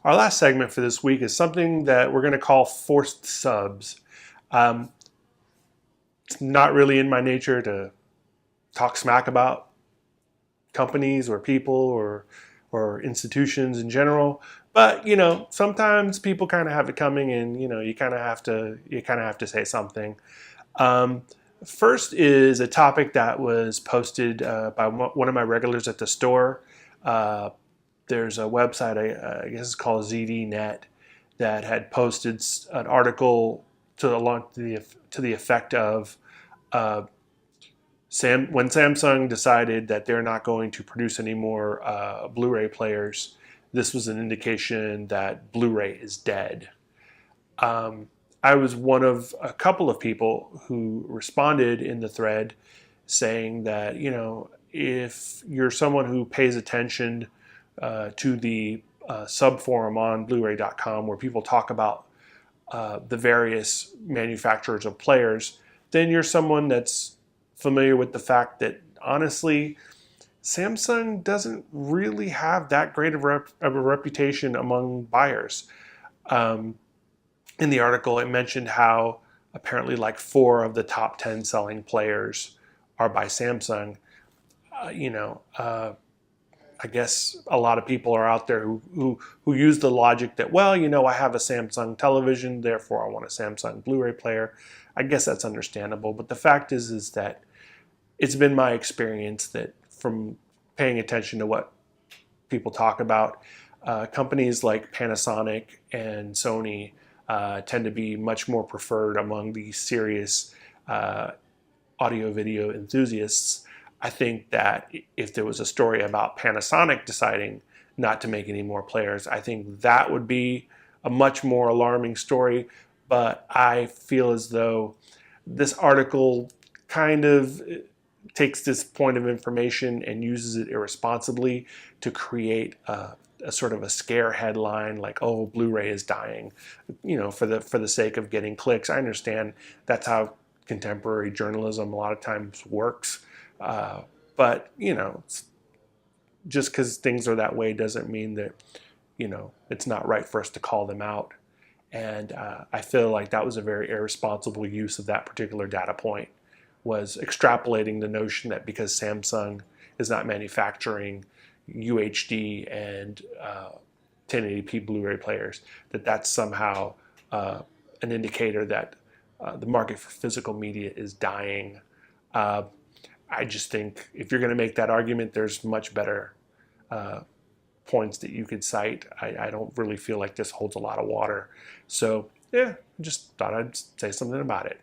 Our last segment for this week is something that we're going to call forced subs. It's not really in my nature to talk smack about companies or people or institutions in general, but sometimes people kind of have it coming, and you kind of have to say something. First is a topic that was posted by one of my regulars at the store. There's a website, I guess it's called ZDNet, that had posted an article to the effect of when Samsung decided that they're not going to produce any more Blu-ray players, this was an indication that Blu-ray is dead. I was one of a couple of people who responded in the thread saying that, if you're someone who pays attention to the subforum on Blu-ray.com where people talk about the various manufacturers of players, then you're someone that's familiar with the fact that, honestly, Samsung doesn't really have that great of a reputation among buyers. In the article, it mentioned how apparently like 4 of the top 10 selling players are by Samsung. I guess a lot of people are out there who use the logic that, well, I have a Samsung television, therefore I want a Samsung Blu-ray player. I guess that's understandable, but the fact is that it's been my experience that from paying attention to what people talk about, companies like Panasonic and Sony tend to be much more preferred among the serious audio-video enthusiasts. I think that if there was a story about Panasonic deciding not to make any more players, I think that would be a much more alarming story. But I feel as though this article kind of takes this point of information and uses it irresponsibly to create a sort of a scare headline like, oh, Blu-ray is dying, for the sake of getting clicks. I understand that's how contemporary journalism a lot of times works. But just because things are that way doesn't mean that, it's not right for us to call them out. And I feel like that was a very irresponsible use of that particular data point, was extrapolating the notion that because Samsung is not manufacturing UHD and 1080p Blu-ray players, that's somehow an indicator that the market for physical media is dying. I just think if you're going to make that argument, there's much better points that you could cite. I don't really feel like this holds a lot of water. So, yeah, just thought I'd say something about it.